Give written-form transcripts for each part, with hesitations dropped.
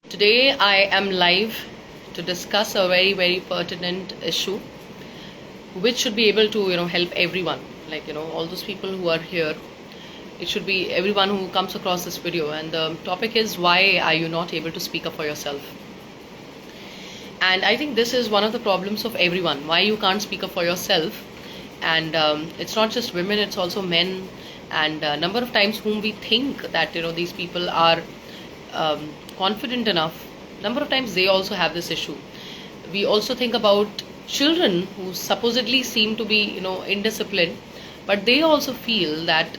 Today I am live to discuss a very pertinent issue which should be able to help everyone, like all those people who are here. It should be everyone who comes across this video, and the topic is, why are you not able to speak up for yourself? And I think this is one of the problems of everyone, why you can't speak up for yourself. And it's not just women, it's also men, and a number of times whom we think that these people are confident enough. Number of times they also have this issue. We also think about children who supposedly seem to be indisciplined, but they also feel that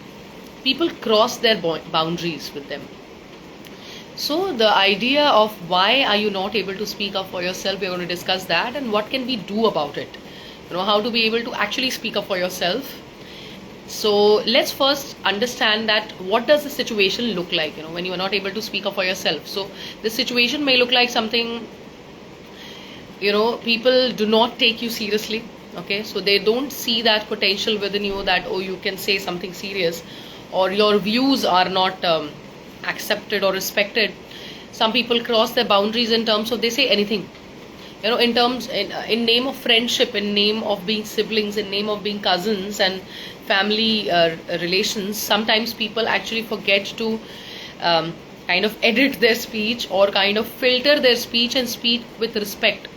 people cross their boundaries with them. So the idea of why are you not able to speak up for yourself, we're going to discuss that, and what can we do about it. How to be able to actually speak up for yourself. So let's first understand that what does the situation look like, when you are not able to speak up for yourself. So the situation may look like something, people do not take you seriously. Okay, so they don't see that potential within you, that you can say something serious, or your views are not accepted or respected. Some people cross their boundaries in terms of they say anything, in terms in name of friendship, in name of being siblings, in name of being cousins and family relations. Sometimes people actually forget to kind of edit their speech or kind of filter their speech and speak with respect.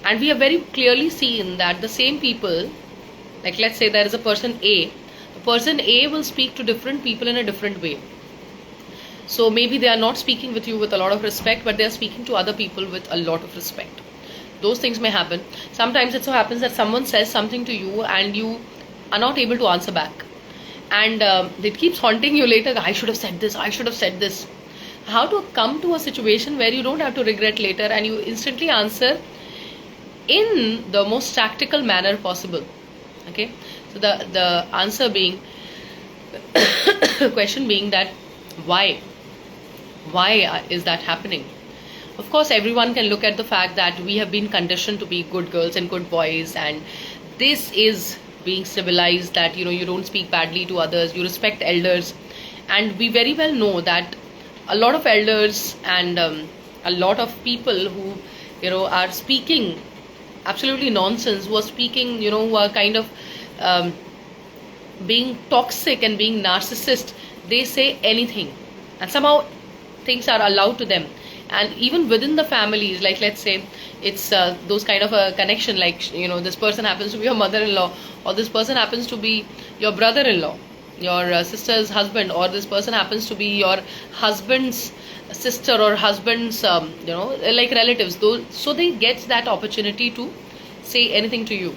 And we have very clearly seen that the same people, like let's say there is a person A, the person A will speak to different people in a different way. So maybe they are not speaking with you with a lot of respect, but they are speaking to other people with a lot of respect. Those things may happen. Sometimes it so happens that someone says something to you and you are not able to answer back, and it keeps haunting you later. I should have said this, I should have said this. How to come to a situation where you don't have to regret later and you instantly answer in the most tactical manner possible. Okay, so the answer being question being that why is that happening? Of course, everyone can look at the fact that we have been conditioned to be good girls and good boys, and this is being civilized, that you don't speak badly to others, you respect elders. And we very well know that a lot of elders and a lot of people who are speaking absolutely nonsense, who are speaking, who are kind of being toxic and being narcissist, they say anything and somehow things are allowed to them. And even within the families, like let's say it's those kind of a connection, like this person happens to be your mother-in-law, or this person happens to be your brother-in-law, your sister's husband, or this person happens to be your husband's sister or husband's like relatives. So they get that opportunity to say anything to you.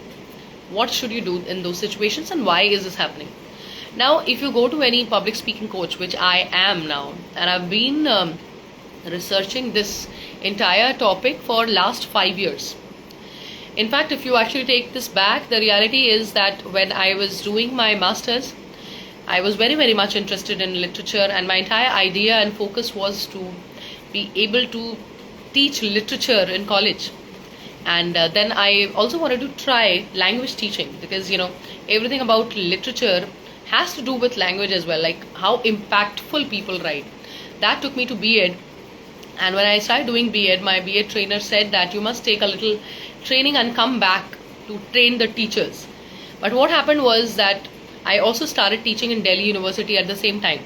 What should you do in those situations, and why is this happening? Now if you go to any public speaking coach, which I am now, and I've been researching this entire topic for last 5 years. In fact, if you actually take this back, the reality is that when I was doing my masters, I was very much interested in literature, and my entire idea and focus was to be able to teach literature in college. And then I also wanted to try language teaching, because everything about literature has to do with language as well, like how impactful people write. That took me to B.Ed. And when I started doing B.Ed, my B.Ed trainer said that you must take a little training and come back to train the teachers. But what happened was that I also started teaching in Delhi University at the same time.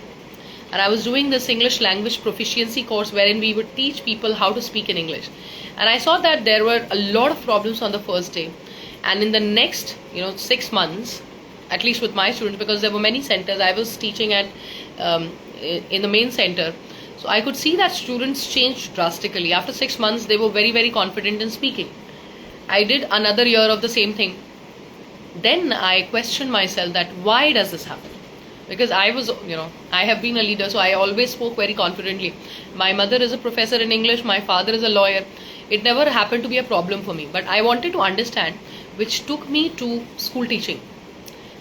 And I was doing this English language proficiency course wherein we would teach people how to speak in English. And I saw that there were a lot of problems on the first day. And in the next 6 months, at least with my students, because there were many centers, I was teaching at in the main center. So I could see that students changed drastically. After 6 months, they were very confident in speaking. I did another year of the same thing. Then I questioned myself that why does this happen? Because I was, I have been a leader, so I always spoke very confidently. My mother is a professor in English, my father is a lawyer. It never happened to be a problem for me. But I wanted to understand, which took me to school teaching.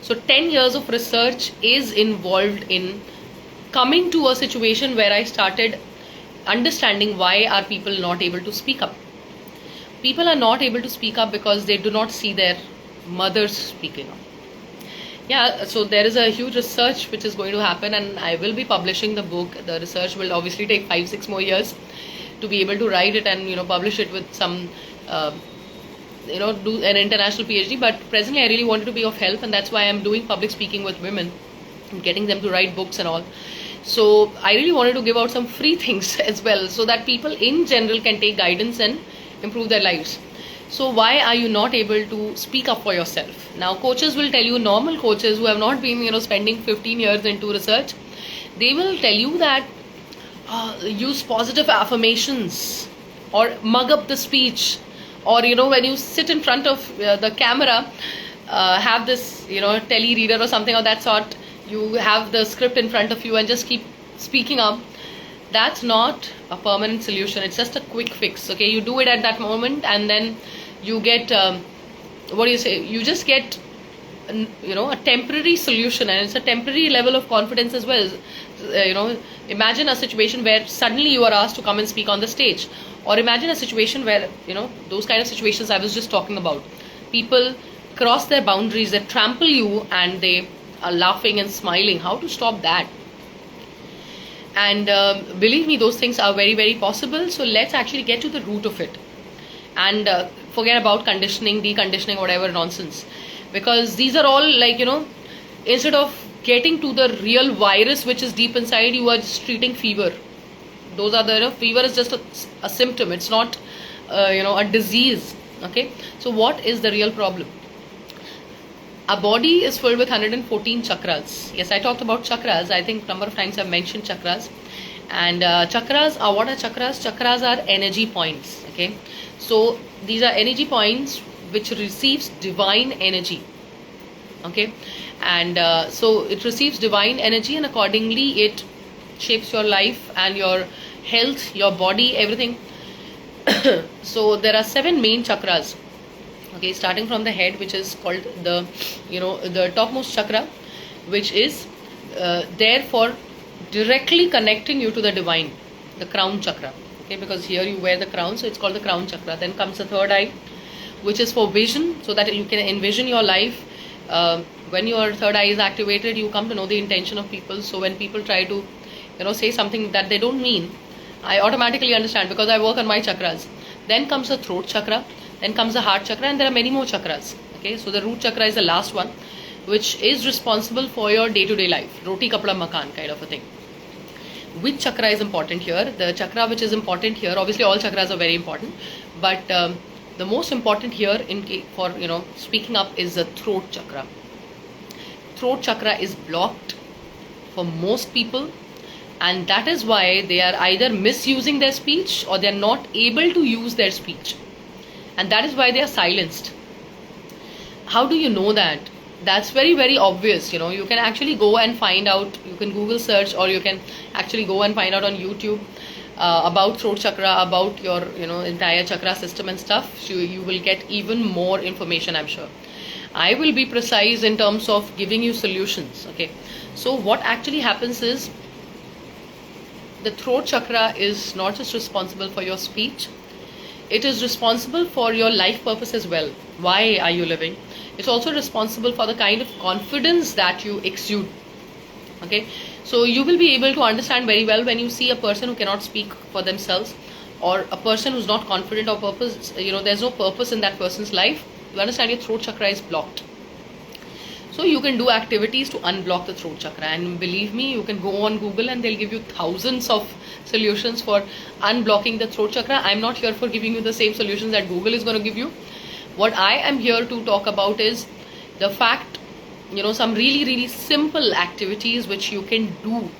So 10 years of research is involved in coming to a situation where I started understanding why are people not able to speak up. People are not able to speak up because they do not see their mothers speaking up. Yeah, so there is a huge research which is going to happen, and I will be publishing the book. The research will obviously take 5-6 more years to be able to write it and publish it with some do an international PhD. But presently I really wanted to be of help, and that's why I'm doing public speaking with women and getting them to write books and all. So I really wanted to give out some free things as well, so that people in general can take guidance and improve their lives. So why are you not able to speak up for yourself? Now coaches will tell you, normal coaches who have not been spending 15 years into research, they will tell you that use positive affirmations or mug up the speech, or when you sit in front of the camera, have this tele reader or something of that sort, you have the script in front of you and just keep speaking up. That's not a permanent solution. It's just a quick fix. Okay, you do it at that moment, and then you get you just get a temporary solution, and it's a temporary level of confidence as well. Imagine a situation where suddenly you are asked to come and speak on the stage, or imagine a situation where those kind of situations I was just talking about. People cross their boundaries, they trample you, and they are laughing and smiling. How to stop that? And believe me, those things are very, very possible. So let's actually get to the root of it, and forget about conditioning, deconditioning, whatever nonsense, because these are all like instead of getting to the real virus which is deep inside, you are just treating fever. Those are the fever is just a symptom. It's not a disease. Okay, so what is the real problem? Our body is filled with 114 chakras. Yes, I talked about chakras. I think number of times I've mentioned chakras. And chakras are, what are chakras? Chakras are energy points. Okay, so these are energy points which receives divine energy. Okay, and so it receives divine energy, and accordingly it shapes your life and your health, your body, everything. So there are 7 main chakras. Okay, starting from the head, which is called the topmost chakra, which is there for directly connecting you to the divine, the crown chakra. Okay, because here you wear the crown, so it's called the crown chakra. Then comes the third eye, which is for vision, so that you can envision your life. When your third eye is activated, you come to know the intention of people. So when people try to say something that they don't mean, I automatically understand, because I work on my chakras. Then comes the throat chakra. Then comes the heart chakra, and there are many more chakras. Okay, so the root chakra is the last one, which is responsible for your day-to-day life, roti kapda makan kind of a thing. Which chakra is important here? The chakra which is important here, obviously all chakras are very important, but the most important here for speaking up is the throat chakra. Throat chakra is blocked for most people, and that is why they are either misusing their speech or they are not able to use their speech. And that is why they are silenced. How do you know that? That's very, very obvious. You can actually go and find out. You can Google search, or you can actually go and find out on YouTube about throat chakra, about your entire chakra system and stuff. So you will get even more information, I'm sure. I will be precise in terms of giving you solutions. Okay, so what actually happens is, the throat chakra is not just responsible for your speech, it is responsible for your life purpose as well. Why are you living? It's also responsible for the kind of confidence that you exude. Okay, so you will be able to understand very well when you see a person who cannot speak for themselves, or a person who's not confident or purpose, there's no purpose in that person's life. You understand your throat chakra is blocked. So you can do activities to unblock the throat chakra, and believe me, you can go on Google and they'll give you thousands of solutions for unblocking the throat chakra. I'm not here for giving you the same solutions that Google is going to give you. What I am here to talk about is the fact, some really, really simple activities which you can do,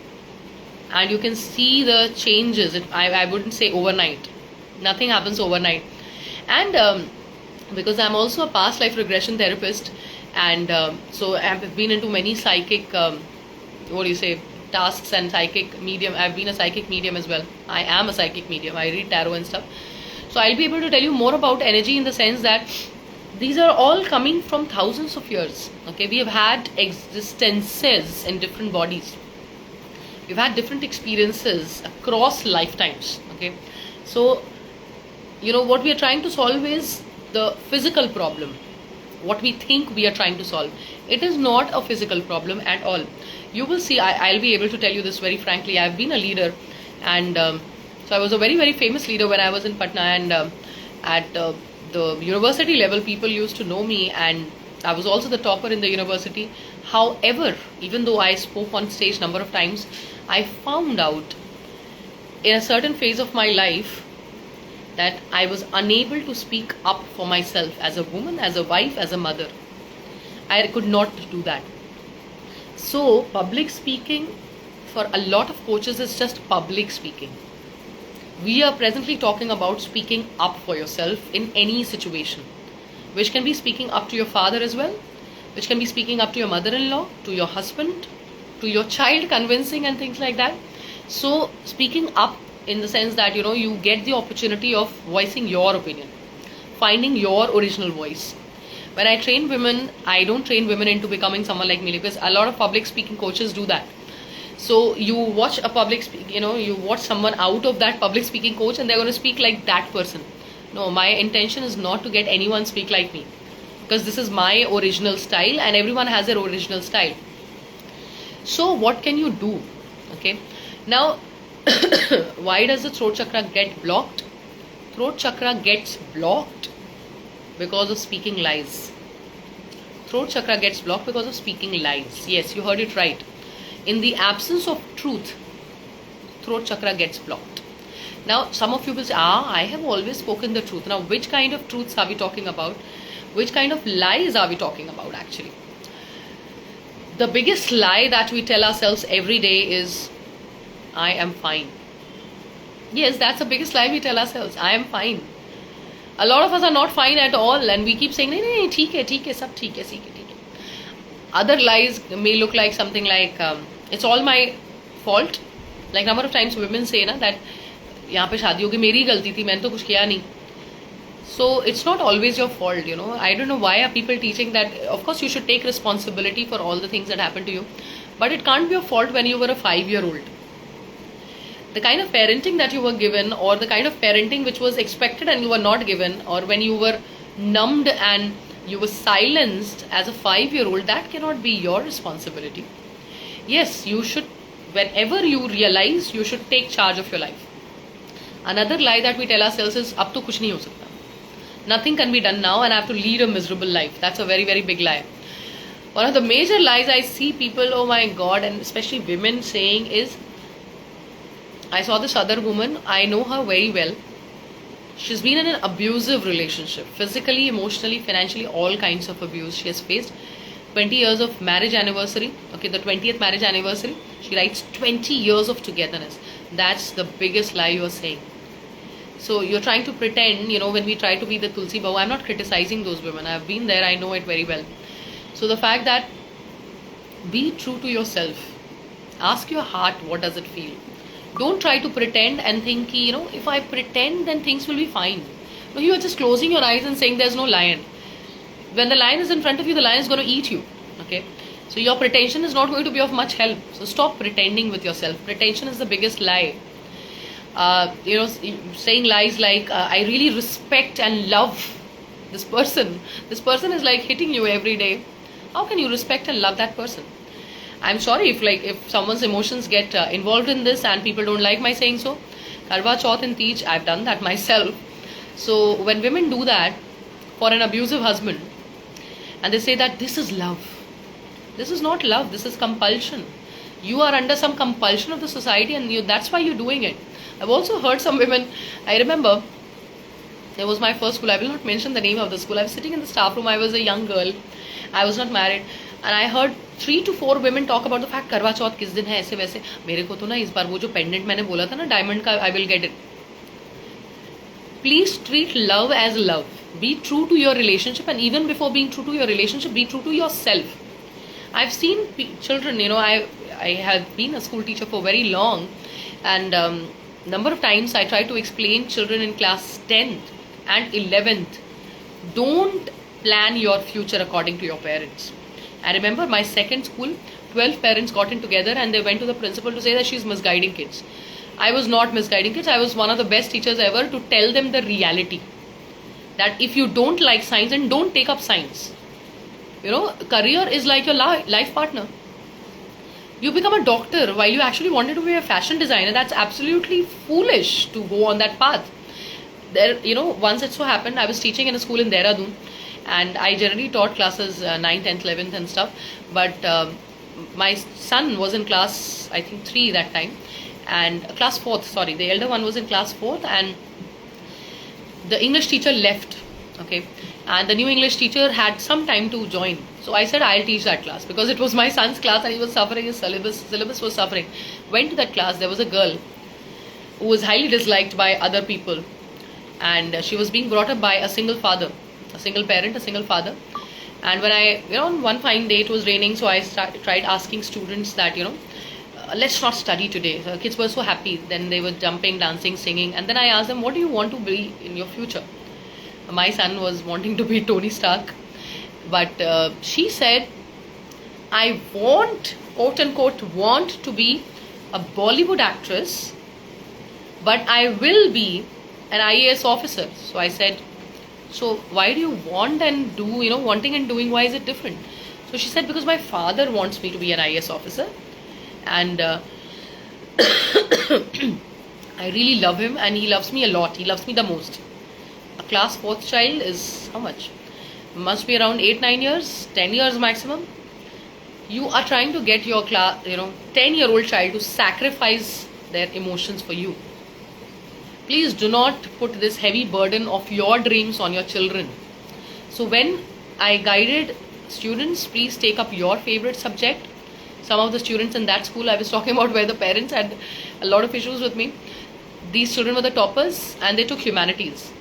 and you can see the changes. I wouldn't say overnight. Nothing happens overnight. And because I'm also a past life regression therapist, and so I've been into many psychic tasks and psychic medium. I've been a psychic medium as well. I am a psychic medium. I read tarot and stuff. So I'll be able to tell you more about energy, in the sense that these are all coming from thousands of years. Okay, we have had existences in different bodies. We've had different experiences across lifetimes. Okay, so what we are trying to solve is the physical problem. What we think we are trying to solve, it is not a physical problem at all. You will see, I'll be able to tell you this very frankly. I've been a leader, and So I was a very, very famous leader when I was in Patna, and at the university level, people used to know me, and I was also the topper in the university. However, even though I spoke on stage number of times, I found out in a certain phase of my life that I was unable to speak up for myself as a woman, as a wife, as a mother. I could not do that. So public speaking for a lot of coaches is just public speaking. We are presently talking about speaking up for yourself in any situation, which can be speaking up to your father as well, which can be speaking up to your mother-in-law, to your husband, to your child, convincing and things like that. So speaking up in the sense that, you get the opportunity of voicing your opinion, finding your original voice. When I train women, I don't train women into becoming someone like me, because a lot of public speaking coaches do that. So you watch a public you watch someone out of that public speaking coach, and they're going to speak like that person. No, my intention is not to get anyone speak like me, because this is my original style, and everyone has their original style. So what can you do? Okay, now why does the throat chakra get blocked? Throat chakra gets blocked because of speaking lies. Throat chakra gets blocked because of speaking lies. Yes, you heard it right. In the absence of truth, throat chakra gets blocked. Now, some of you will say, I have always spoken the truth. Now, which kind of truths are we talking about? Which kind of lies are we talking about actually? The biggest lie that we tell ourselves every day is, I am fine. Yes, that's the biggest lie we tell ourselves. I am fine. A lot of us are not fine at all, and we keep saying, nahi, theek hai, sab theek hai. Other lies may look like something like, it's all my fault. Like number of times women say that यहाँ पे शादी होगी मेरी गलती थी, मैंने तो कुछ किया नहीं. So it's not always your fault, I don't know why are people teaching that. Of course you should take responsibility for all the things that happen to you, but it can't be your fault when you were a 5-year-old. The kind of parenting that you were given, or the kind of parenting which was expected and you were not given, or when you were numbed and you were silenced as a 5-year-old, that cannot be your responsibility. Yes, you should, whenever you realize, you should take charge of your life. Another lie that we tell ourselves is, ab to kuch nahi ho sakta. Nothing can be done now and I have to lead a miserable life. That's a very, very big lie. One of the major lies I see people, oh my God, and especially women saying is, I saw this other woman, I know her very well. She's been in an abusive relationship, physically, emotionally, financially, all kinds of abuse she has faced. 20 years of marriage anniversary, okay, the 20th marriage anniversary, she writes 20 years of togetherness. That's the biggest lie you're saying. So you're trying to pretend, when we try to be the Tulsi Bahu, I'm not criticizing those women. I've been there, I know it very well. So the fact that, be true to yourself. Ask your heart, what does it feel? Don't try to pretend and think, if I pretend, then things will be fine. No, you are just closing your eyes and saying there's no lion. When the lion is in front of you, the lion is going to eat you. Okay? So your pretension is not going to be of much help. So stop pretending with yourself. Pretension is the biggest lie. Saying lies like, I really respect and love this person. This person is like hitting you every day. How can you respect and love that person? I'm sorry if someone's emotions get involved in this and people don't like my saying so. Karwa Chauth and Teej, I've done that myself. So when women do that for an abusive husband, and they say that this is love. This is not love, this is compulsion. You are under some compulsion of the society, and that's why you're doing it. I've also heard some women, I remember, there was my first school, I will not mention the name of the school. I was sitting in the staff room, I was a young girl, I was not married, and I heard 3 to 4 women talk about the fact, करवा चौथ किस दिन है ऐसे वैसे. मेरे को तो ना इस बार वो जो पेंडेंट मैंने बोला था ना डायमंड का, I will get it. Please treat love as love. Be true to your relationship, and even before being true to your relationship, be true to yourself. I've seen children, I have been a school teacher for very long, and number of times I try to explain children in class 10th and 11th, don't plan your future according to your parents. I remember my second school, 12 parents got in together and they went to the principal to say that she's misguiding kids. I was not misguiding kids. I was one of the best teachers ever to tell them the reality. That if you don't like science, then don't take up science. Career is like your life partner. You become a doctor while you actually wanted to be a fashion designer. That's absolutely foolish to go on that path. There, once it so happened, I was teaching in a school in Dehradun, and I generally taught classes 9th, 10th, 11th and stuff. But my son was in class, I think 3 that time, and class 4th, sorry, the elder one was in class 4th, and the English teacher left, okay, and the new English teacher had some time to join. So I said I'll teach that class because it was my son's class and he was suffering, his syllabus was suffering. Went to that class. There was a girl who was highly disliked by other people, and she was being brought up by a single father, a single parent, a single father. And when I, one fine day, it was raining, so I tried asking students that, let's not study today. So kids were so happy. Then they were jumping, dancing, singing. And then I asked them, what do you want to be in your future? My son was wanting to be Tony Stark. But she said, I want, quote unquote, want to be a Bollywood actress, but I will be an IAS officer. So I said, so why do you want and do, wanting and doing, why is it different? So she said, because my father wants me to be an IAS officer, and I really love him and he loves me a lot. He loves me the most. A class 4th child is how much? Must be around 8-9 years, 10 years maximum. You are trying to get your 10-year-old child to sacrifice their emotions for you. Please do not put this heavy burden of your dreams on your children. So when I guided students, please take up your favorite subject. Some of the students in that school I was talking about, where the parents had a lot of issues with me, these children were the toppers and they took humanities.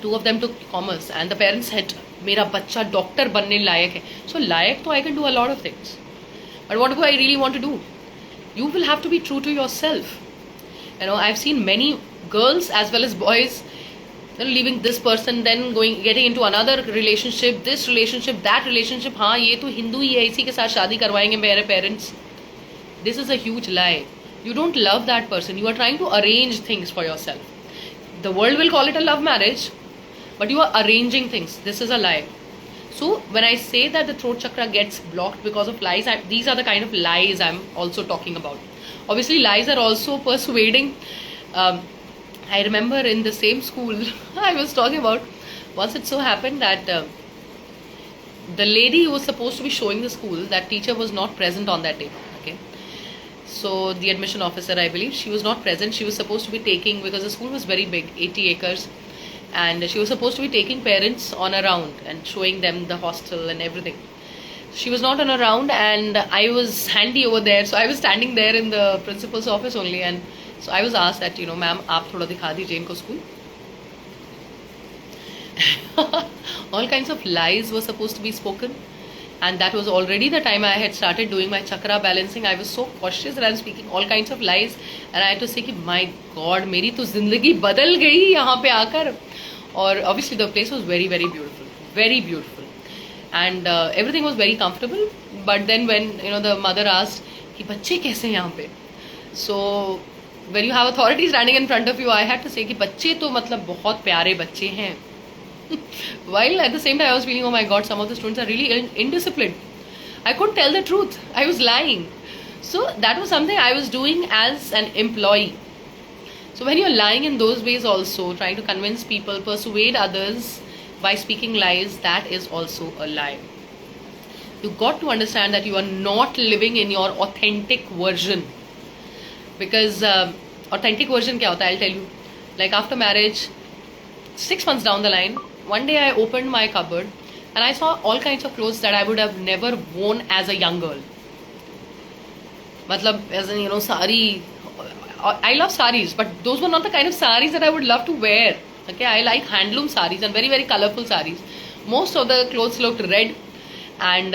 2 of them took commerce, and the parents said, मेरा बच्चा doctor बनने लायक है. So लायक तो I can do a lot of things, but what do I really want to do? You will have to be true to yourself. I've seen many girls as well as boys, leaving this person, then getting into another relationship, this relationship, that relationship. हाँ ये तो हिंदू ही है, इसी के साथ शादी करवाएंगे मेरे parents. This is a huge lie. You don't love that person. You are trying to arrange things for yourself. The world will call it a love marriage, but you are arranging things. This is a lie. So when I say that the throat chakra gets blocked because of lies, these are the kind of lies I'm also talking about. Obviously, lies are also persuading. I remember in the same school I was talking about, once it so happened that the lady who was supposed to be showing the school, that teacher was not present on that day. Okay, so the admission officer, I believe, she was not present. She was supposed to be taking, because the school was very big, 80 acres, and she was supposed to be taking parents on a round and showing them the hostel and everything. She was not on a round, and I was handy over there, so I was standing there in the principal's office only, and so I was asked that, ma'am, aap thoda dikha dijiye inko school. All kinds of lies were supposed to be spoken, and that was already the time I had started doing my chakra balancing. I was so cautious that I was speaking all kinds of lies, and I had to say कि my God, मेरी तो जिंदगी बदल गई यहाँ पे आकर. Or obviously the place was very, very beautiful, very beautiful, and everything was very comfortable. But then when the mother asked कि बच्चे कैसे हैं यहाँ पे, so when you have authority standing in front of you, I had to say कि बच्चे तो मतलब बहुत प्यारे बच्चे हैं. While at the same time I was feeling, oh my God, some of the students are really indisciplined. I couldn't tell the truth. I was lying. So that was something I was doing as an employee. So when you're lying in those ways also, trying to convince people, persuade others by speaking lies, that is also a lie. You got to understand that you are not living in your authentic version. Because authentic version kya hota hai? I'll tell you. Like after marriage, 6 months down the line, one day I opened my cupboard and I saw all kinds of clothes that I would have never worn as a young girl. Matlab, as in, sari. I love saris, but those were not the kind of saris that I would love to wear. Okay, I like handloom saris and very, very colorful saris. Most of the clothes looked red and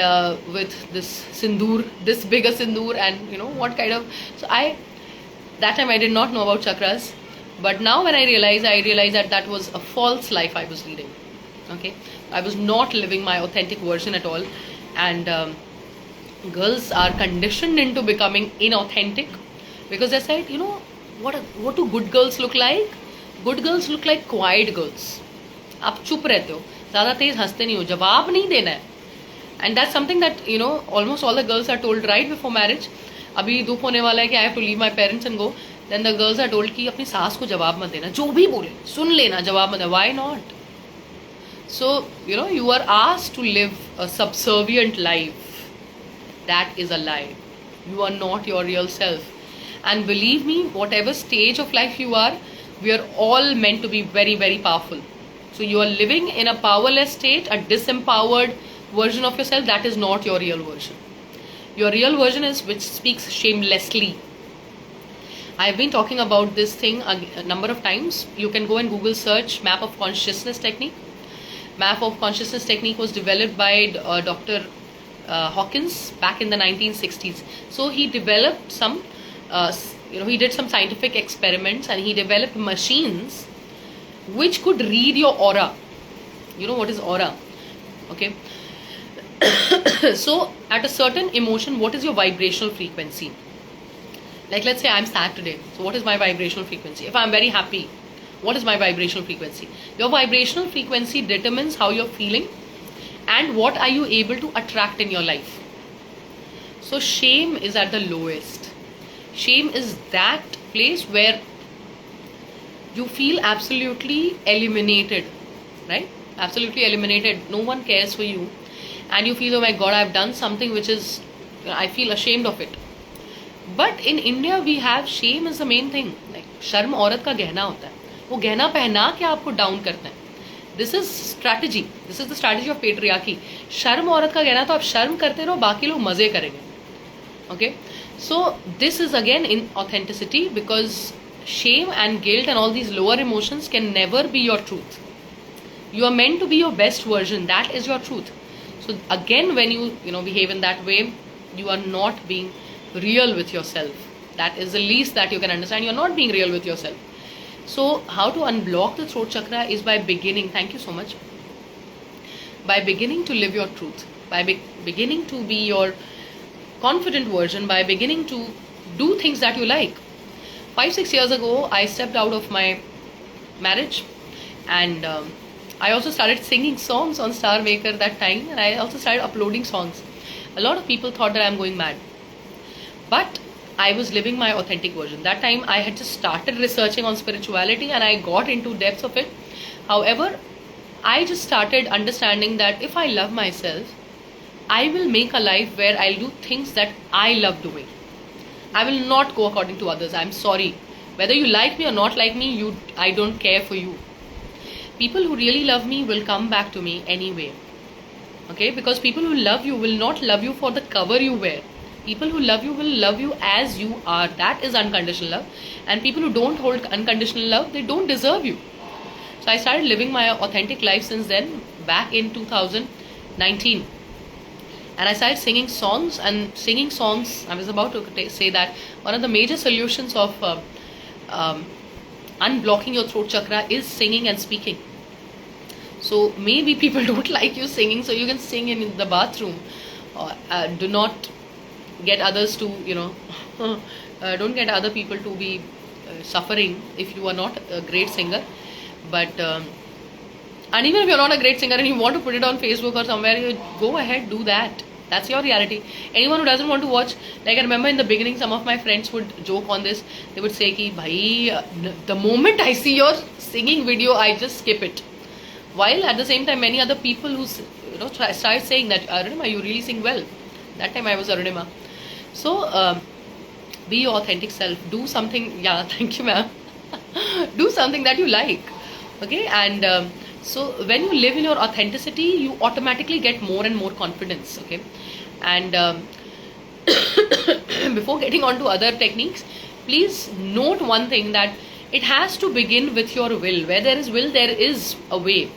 with this sindoor, this bigger sindoor, and what kind of. So that time I did not know about chakras. But now when I realized that was a false life I was leading. Okay, I was not living my authentic version at all, and girls are conditioned into becoming inauthentic because they said, what do good girls look like? Good girls look like quiet girls. आप चुप रहते हो, ज़्यादा तेज हंसते नहीं हो, जवाब नहीं देना है. And that's something that almost all the girls are told right before marriage. अभी दुख होने वाला है कि I have to leave my parents and go, then the girls are told कि अपनी सास को जवाब मत देना, जो भी बोले सुन लेना, जवाब मत देना. Why not? So, you are asked to live a subservient life. That is a lie. You are not your real self. And believe me, whatever stage of life you are, we are all meant to be very, very powerful. So you are living in a powerless state, a disempowered version of yourself. That is not your real version. Your real version is which speaks shamelessly. I've been talking about this thing a number of times. You can go and Google search Map of Consciousness technique. Map of Consciousness technique was developed by Dr. Hawkins back in the 1960s. So he developed some, he did some scientific experiments and he developed machines which could read your aura. You know what is aura? Okay. So at a certain emotion, what is your vibrational frequency? Like let's say I'm sad today. So what is my vibrational frequency? If I'm very happy, what is my vibrational frequency? Your vibrational frequency determines how you're feeling and what are you able to attract in your life. So shame is at the lowest. Shame is that place where you feel absolutely eliminated, right? Absolutely eliminated. No one cares for you and you feel, oh my god, I've done something which is, I feel ashamed of it. But in India we have shame is the main thing. Like शर्म औरत का गहना होता है, वो गहना पहना के आपको डाउन करते हैं. This is strategy, this is the strategy of patriarchy. शर्म औरत का गहना, तो आप शर्म करते रहो, बाकी लोग मजे करेंगे. Okay, so this is again in authenticity, because shame and guilt and all these lower emotions can never be your truth. You are meant to be your best version. That is your truth. So again, when you behave in that way, you are not being real with yourself. That is the least that you can understand. You are not being real with yourself. So how to unblock the throat chakra is by beginning, thank you so much, by beginning to live your truth, by beginning to be your confident version, by beginning to do things that you like. 5-6 years ago, I stepped out of my marriage and I also started singing songs on Star Maker that time, and I also started uploading songs. A lot of people thought that I'm going mad. But I was living my authentic version. That time I had just started researching on spirituality and I got into depths of it. However, I just started understanding that if I love myself, I will make a life where I'll do things that I love doing. I will not go according to others. I'm sorry. Whether you like me or not like me, I don't care for you. People who really love me will come back to me anyway. Okay? Because people who love you will not love you for the cover you wear. People who love you will love you as you are. That is unconditional love. And people who don't hold unconditional love, they don't deserve you. So I started living my authentic life since then, back in 2019. And I started singing songs. And singing songs, I was about to say that one of the major solutions of unblocking your throat chakra is singing and speaking. So maybe people don't like you singing, so you can sing in the bathroom. Do not get others to don't get other people to be suffering if you are not a great singer. But and even if you're not a great singer and you want to put it on Facebook or somewhere, you go ahead, do that. That's your reality. Anyone who doesn't want to watch, like I remember in the beginning some of my friends would joke on this. They would say ki bhai, the moment I see your singing video, I just skip it. While at the same time many other people who started saying that Arunima, you really sing well. That time I was Arunima. So be your authentic self. Do something, yeah, thank you ma'am. Do something that you like. Okay, and so when you live in your authenticity, you automatically get more and more confidence. Okay, and before getting on to other techniques, please note one thing, that it has to begin with your will. Where there is will, there is a way.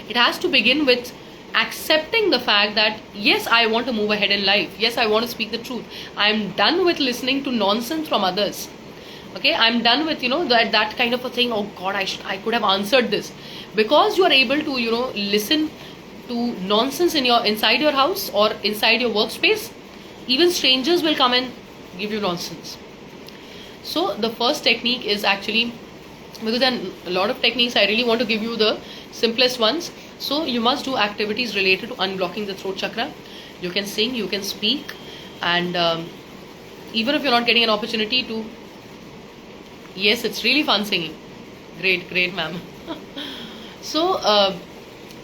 It has to begin with accepting the fact that yes, I want to move ahead in life. Yes, I want to speak the truth. I'm done with listening to nonsense from others. Okay, I'm done with that kind of a thing. Oh god, I could have answered this. Because you are able to listen to nonsense inside your house or inside your workspace, even strangers will come and give you nonsense. So the first technique is actually, because there are a lot of techniques, I really want to give you the simplest ones. So you must do activities related to unblocking the throat chakra. You can sing, you can speak, and even if you're not getting an opportunity to. Yes, it's really fun singing. Great, ma'am. So,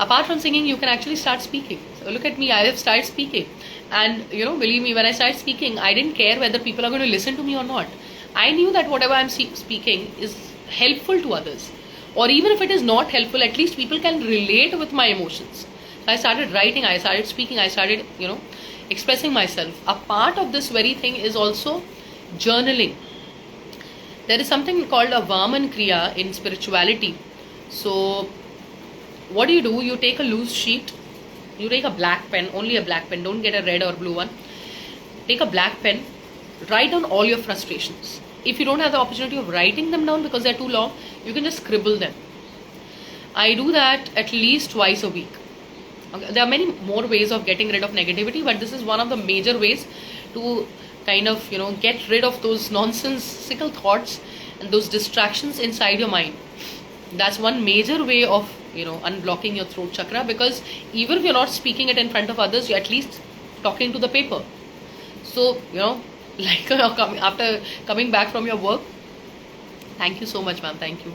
apart from singing, you can actually start speaking. So, look at me, I have started speaking. And, believe me, when I started speaking, I didn't care whether people are going to listen to me or not. I knew that whatever I'm speaking is helpful to others. Or even if it is not helpful, at least people can relate with my emotions. So, I started writing, I started speaking, I started, expressing myself. A part of this very thing is also journaling. There is something called a Vaman Kriya in spirituality. So, what do? You take a loose sheet, you take a black pen, only a black pen, don't get a red or blue one. Take a black pen, write down all your frustrations. If you don't have the opportunity of writing them down because they're too long, you can just scribble them. I do that at least twice a week. Okay. There are many more ways of getting rid of negativity, but this is one of the major ways to kind of, get rid of those nonsensical thoughts and those distractions inside your mind. That's one major way of, unblocking your throat chakra, because even if you're not speaking it in front of others, you're at least talking to the paper. So, like after coming back from your work, thank you so much, ma'am, thank you.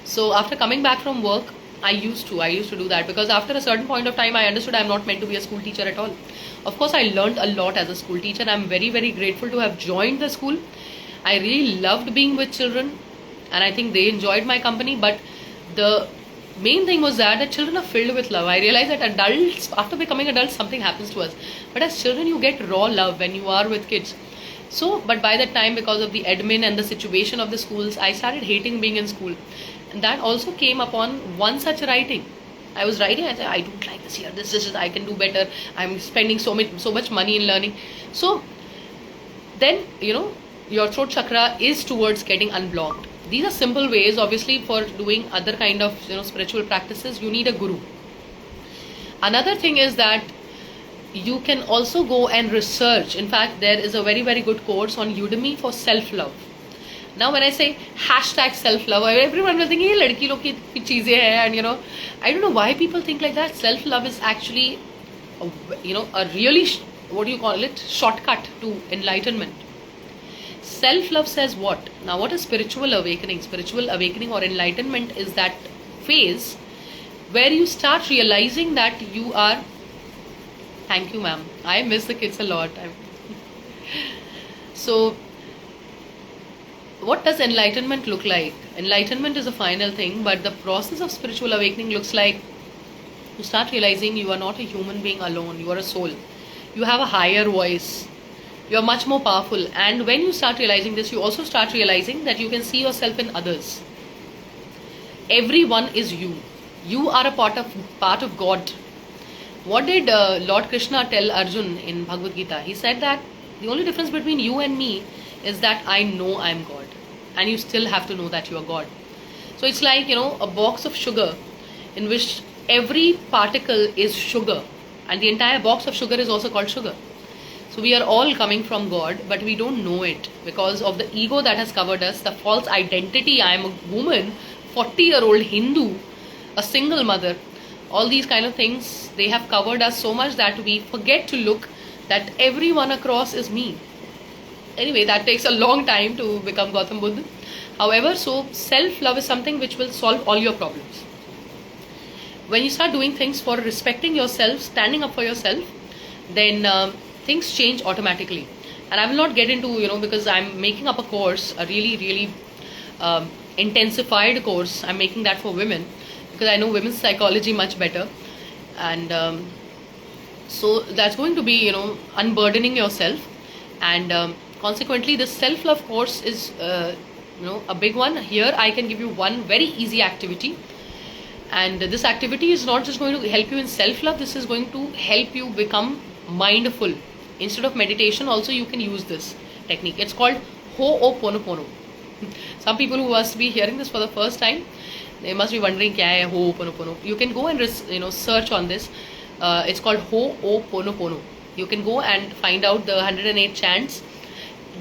So after coming back from work, I used to do that, because after a certain point of time I understood I'm not meant to be a school teacher at all. Of course, I learned a lot as a school teacher. I'm very, very grateful to have joined the school. I really loved being with children, and I think they enjoyed my company. But the main thing was that the children are filled with love. I realized that adults, after becoming adults, something happens to us. But as children, you get raw love when you are with kids. So, but by that time, because of the admin and the situation of the schools, I started hating being in school. And that also came upon one such writing. I was writing, I said, I don't like this here, this is, I can do better, I'm spending so much money in learning. So, then, your throat chakra is towards getting unblocked. These are simple ways. Obviously, for doing other kind of, spiritual practices, you need a guru. Another thing is that you can also go and research. In fact, there is a very, very good course on Udemy for self-love. Now, when I say hashtag self-love, everyone will think, hey, ladki log ki cheezein hai, and I don't know why people think like that. Self-love is actually, a really, what do you call it, shortcut to enlightenment. Self-love says what? Now, what is spiritual awakening? Spiritual awakening or enlightenment is that phase where you start realizing that you are. Thank you, ma'am. I miss the kids a lot. So, what does enlightenment look like? Enlightenment is a final thing, but the process of spiritual awakening looks like you start realizing you are not a human being alone. You are a soul. You have a higher voice. You are much more powerful. And when you start realizing this, you also start realizing that you can see yourself in others. Everyone is you. You are a part of God. What did Lord Krishna tell Arjun in Bhagavad Gita? He said that the only difference between you and me is that I know I am God. And you still have to know that you are God. So it's like, a box of sugar in which every particle is sugar. And the entire box of sugar is also called sugar. So we are all coming from God, but we don't know it because of the ego that has covered us, the false identity. I am a woman, 40-year-old Hindu, a single mother. All these kind of things, they have covered us so much that we forget to look that everyone across is me. Anyway, that takes a long time to become Gautam Buddha. However, so self-love is something which will solve all your problems. When you start doing things for respecting yourself, standing up for yourself, then things change automatically. And I will not get into, because I'm making up a course, a really, really intensified course. I'm making that for women because I know women's psychology much better. And so that's going to be, unburdening yourself. And consequently, this self-love course is, a big one. Here, I can give you one very easy activity. And this activity is not just going to help you in self-love. This is going to help you become mindful. Instead of meditation, also you can use this technique. It's called Ho'oponopono. Some people who must be hearing this for the first time, they must be wondering, kya hai Ho'oponopono? You can go and search on this. It's called Ho'oponopono. You can go and find out the 108 chants.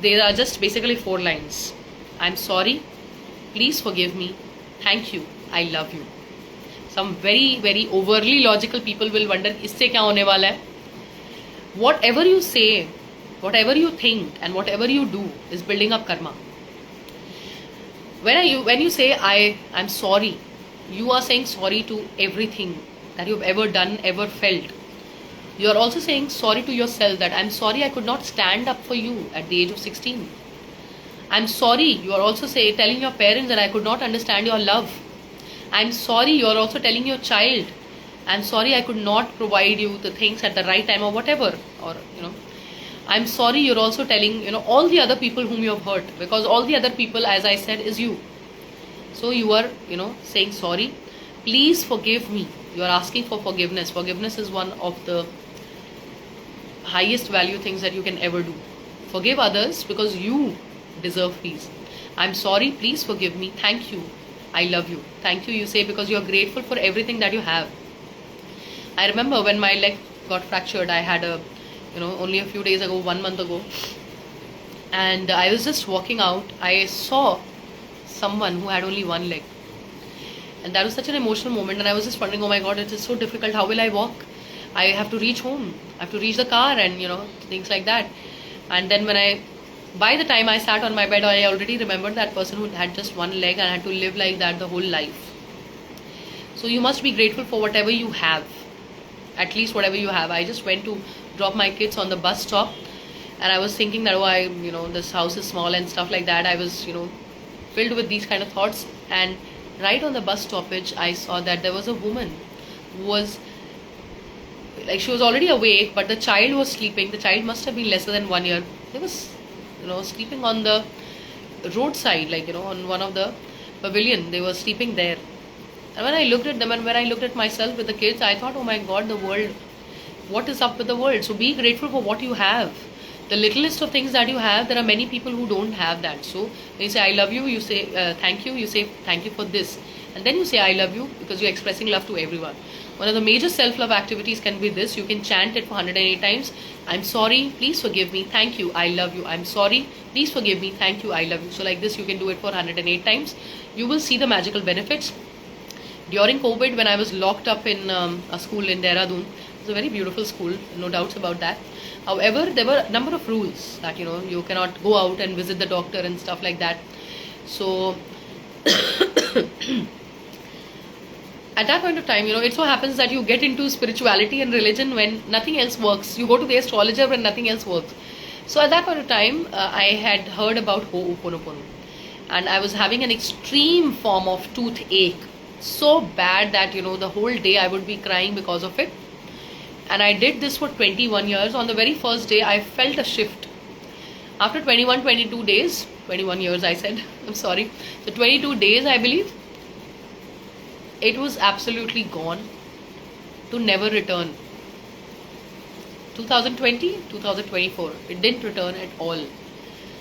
They are just basically 4 lines. I'm sorry. Please forgive me. Thank you. I love you. Some very, very overly logical people will wonder, isse kya hone wala hai? Whatever you say, Whatever you think and whatever you do is building up karma. When you say I'm sorry, you are saying sorry to everything that you've ever done, ever felt. You are also saying sorry to yourself, that I'm sorry I could not stand up for you at the age of 16. I'm sorry, you are also telling your parents that I could not understand your love. I'm sorry, you are also telling your child, I'm sorry I could not provide you the things at the right time or whatever. Or, I'm sorry, you're also telling, all the other people whom you have hurt, because all the other people, as I said, is you. So you are, saying sorry. Please forgive me. You are asking for forgiveness. Forgiveness is one of the highest value things that you can ever do. Forgive others because you deserve peace. I'm sorry, please forgive me. Thank you. I love you. Thank you, you say, because you're grateful for everything that you have. I remember when my leg got fractured, I had only a few days ago, 1 month ago, and I was just walking out. I saw someone who had only one leg, and that was such an emotional moment, and I was just wondering, oh my god, it is so difficult, how will I walk? I have to reach home, I have to reach the car, and things like that. And then by the time I sat on my bed, I already remembered that person who had just one leg and had to live like that the whole life. So you must be grateful for whatever you have, at least whatever you have. I just went to drop my kids on the bus stop, and I was thinking that this house is small and stuff like that. I was filled with these kind of thoughts, and right on the bus stoppage I saw that there was a woman who was she was already awake, but the child was sleeping. The child must have been lesser than 1 year. They was sleeping on the roadside, on one of the pavilion. They were sleeping there. And when I looked at them, and when I looked at myself with the kids, I thought, oh my god, the world, what is up with the world? So be grateful for what you have. The littlest of things that you have, there are many people who don't have that. So when you say I love you, you say thank you, you say thank you for this, and then you say I love you, because you're expressing love to everyone. One of the major self-love activities can be this. You can chant it for 108 times. I'm sorry, please forgive me, thank you, I love you. I'm sorry, please forgive me, thank you, I love you. So like this, you can do it for 108 times. You will see the magical benefits. During COVID, when I was locked up in a school in Dehradun, it was a very beautiful school, no doubts about that. However, there were a number of rules that you cannot go out and visit the doctor and stuff like that. So at that point of time, it so happens that you get into spirituality and religion when nothing else works. You go to the astrologer when nothing else works. So at that point of time, I had heard about Ho'oponopono, and I was having an extreme form of toothache, so bad that the whole day I would be crying because of it. And I did this for 21 years. On the very first day, I felt a shift. After 22 days, 21 years I said, I'm sorry. So 22 days, I believe, it was absolutely gone to never return. 2020, 2024, it didn't return at all.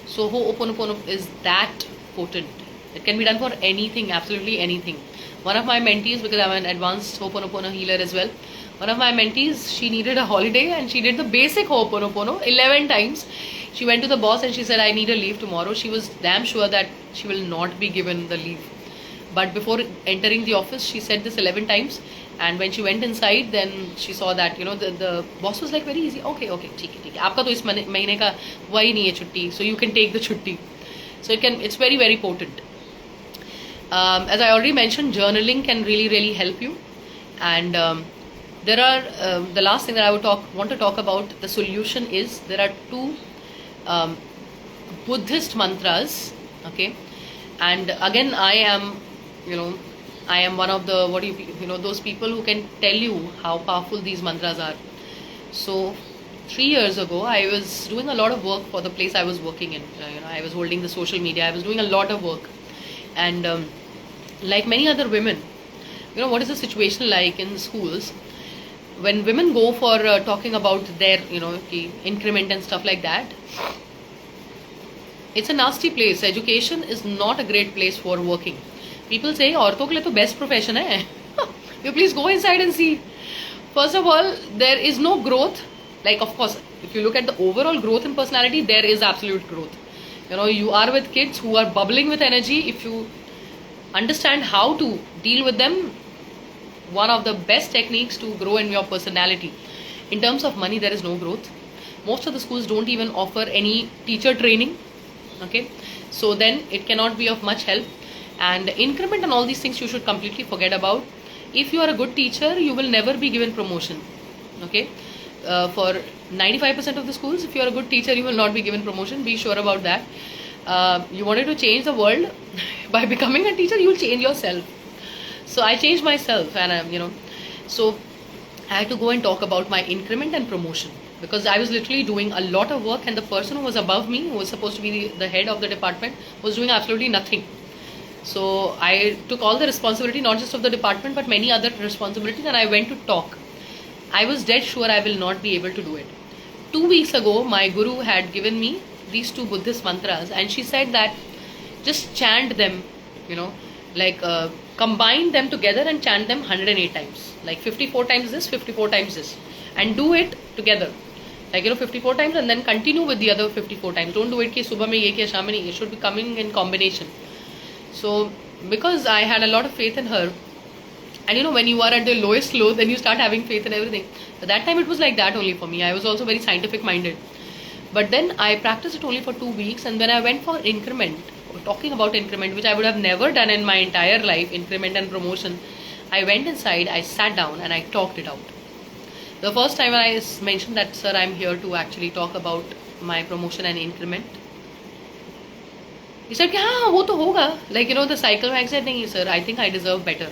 So Ho'oponopono is that potent. It can be done for anything, absolutely anything. One of my mentees, because I'm an advanced Ho'oponopono healer as well, one of my mentees, she needed a holiday and she did the basic Ho'oponopono 11 times. She went to the boss and she said, I need a leave tomorrow. She was damn sure that she will not be given the leave. But before entering the office, she said this 11 times. And when she went inside, then she saw that, the boss was like, very easy. Okay, ठीक है. आपका तो इस महीने का हुआ ही नहीं है छुट्टी. So you can take the छुट्टी. So it's very, very potent. As I already mentioned, journaling can really, really help you. And there are, the last thing that I want to talk about, the solution is, there are two Buddhist mantras, okay? And again, I am one of the, those people who can tell you how powerful these mantras are. So 3 years ago, I was doing a lot of work for the place I was working in. I was holding the social media. I was doing a lot of work. And like many other women, what is the situation like in schools? When women go for talking about their, the increment and stuff like that, it's a nasty place. Education is not a great place for working. People say, औरतों के लिए तो best profession है. You please go inside and see. First of all, there is no growth. Like, of course, if you look at the overall growth in personality, there is absolute growth. You are with kids who are bubbling with energy. If you understand how to deal with them, one of the best techniques to grow in your personality. In terms of money, there is no growth. Most of the schools don't even offer any teacher training. Okay, so then it cannot be of much help. And increment and all these things you should completely forget about. If you are a good teacher, you will never be given promotion. Okay, for 95% of the schools, if you are a good teacher, you will not be given promotion. Be sure about that. You wanted to change the world by becoming a teacher, you will change yourself. So I changed myself, and so I had to go and talk about my increment and promotion, because I was literally doing a lot of work, and the person who was above me, who was supposed to be the head of the department, was doing absolutely nothing. So I took all the responsibility, not just of the department, but many other responsibilities, and I went to talk. I was dead sure I will not be able to do it. 2 weeks ago, my guru had given me these 2 Buddhist mantras, and she said that just chant them, like combine them together and chant them 108 times, like 54 times this, 54 times this, and do it together, like 54 times, and then continue with the other 54 times. Don't do it ki subah mein ye kiya shaam mein nahi. It should be coming in combination. So because I had a lot of faith in her, and when you are at the lowest low, then you start having faith in everything. At that time it was like that only for me. I was also very scientific minded, but then I practiced it only for 2 weeks, and when I went for increment, talking about increment, which I would have never done in my entire life, increment and promotion, I went inside, I sat down, and I talked it out. The first time I mentioned that, sir, I'm here to actually talk about my promotion and increment, he said, हाँ वो तो होगा, like the cycle. I said, नहीं sir, I think I deserve better.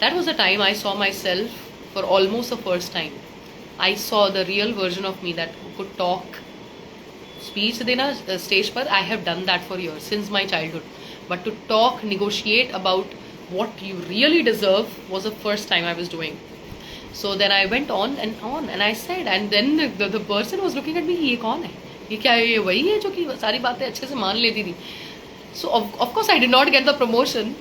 That was the time I saw myself for almost the first time. I saw the real version of me that could talk, speech देना stage पर. I have done that for years, since my childhood, but to talk, negotiate about what you really deserve was the first time I was doing. So then I went on, and I said, and then the person was looking at me, ये कौन है, ये क्या है, ये वही है जो कि सारी बातें अच्छे से मान लेती थी. So of course I did not get the promotion,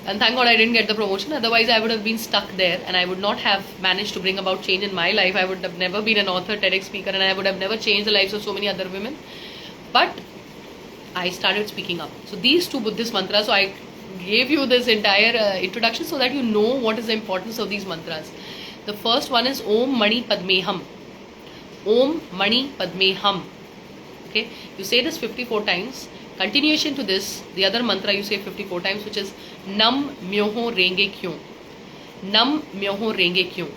and thank God I didn't get the promotion. Otherwise I would have been stuck there, and I would not have managed to bring about change in my life. I would have never been an author, TEDx speaker, and I would have never changed the lives of so many other women. But I started speaking up. So these 2 Buddhist mantras, so I gave you this entire introduction so that you know what is the importance of these mantras. The first one is Om Mani Padme Hum. Om Mani Padme Hum. Okay, you say this 54 times. Continuation to this, the other mantra you say 54 times, which is Nam Myoho Renge Kyo. Nam Myoho Renge Kyo.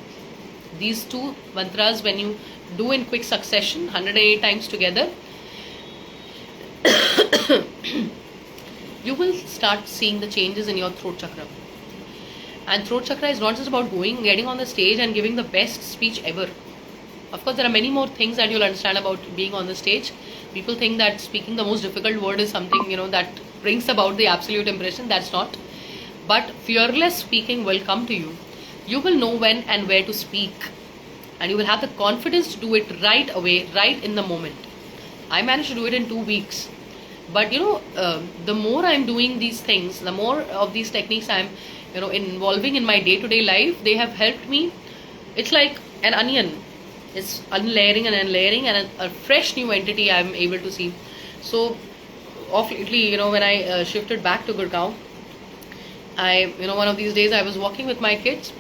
These 2 mantras, when you do in quick succession, 108 times together, you will start seeing the changes in your throat chakra. And throat chakra is not just about getting on the stage and giving the best speech ever. Of course, there are many more things that you'll understand about being on the stage. People think that speaking the most difficult word is something, that brings about the absolute impression. That's not. But fearless speaking will come to you. You will know when and where to speak. And you will have the confidence to do it right away, right in the moment. I managed to do it in 2 weeks. But, the more I'm doing these things, the more of these techniques I'm, involving in my day-to-day life, they have helped me. It's like an onion. It's unlayering and unlayering, and a fresh new entity I'm able to see. So, of lately, when I shifted back to Gurgaon, one of these days I was walking with my kids.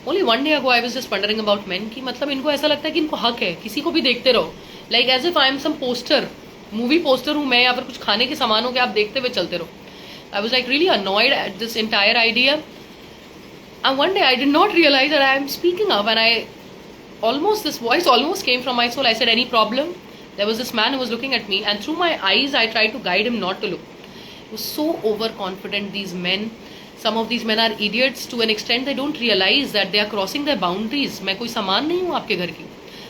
Only one day ago I was just wondering about men कि मतलब इनको ऐसा लगता है कि इनको हक है किसी को भी देखते रहो, like as if I am some poster, movie poster हूँ मैं, या फिर कुछ खाने के सामान हो के आप देखते हुए चलते रहो. I was like really annoyed at this entire idea. And one day I did not realize that I am speaking up, and this voice almost came from my soul. I said, any problem? There was this man who was looking at me, and through my eyes I tried to guide him not to look. He was so overconfident, these men. Some of these men are idiots to an extent. They don't realize that they are crossing their boundaries. मैं कोई सामान नहीं हूँ आपके घर की.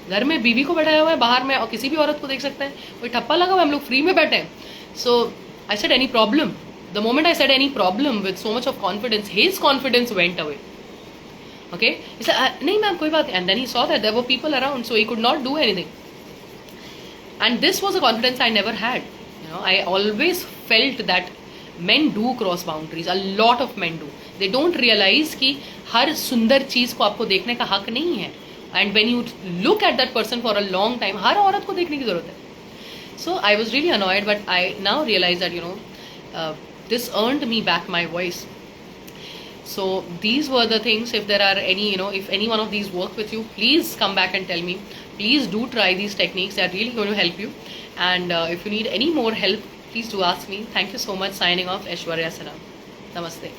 घर में बीवी को बैठाया हुआ है, बाहर में और किसी भी औरत को देख सकते हैं. कोई ठप्पा लगा हुआ है, हम लोग फ्री में बैठे हैं. So I said, any problem? The moment I said any problem with so much of confidence, his confidence went away. Okay, he said, nahi ma'am, koi baat nahi. And then he saw that there were people around, so he could not do anything. And this was a confidence I never had. I always felt that men do cross boundaries. A lot of men do. They don't realize कि हर सुंदर चीज को आपको देखने का हक नहीं है. And when you look at that person for a long time, हर औरत को देखने की जरूरत है. So I was really annoyed, but I now realize that this earned me back my voice. So these were the things. If there are any, if any one of these work with you, please come back and tell me. Please do try these techniques. They are really going to help you. And if you need any more help, please do ask me. Thank you so much. Signing off, Aishwarya Saram. Namaste.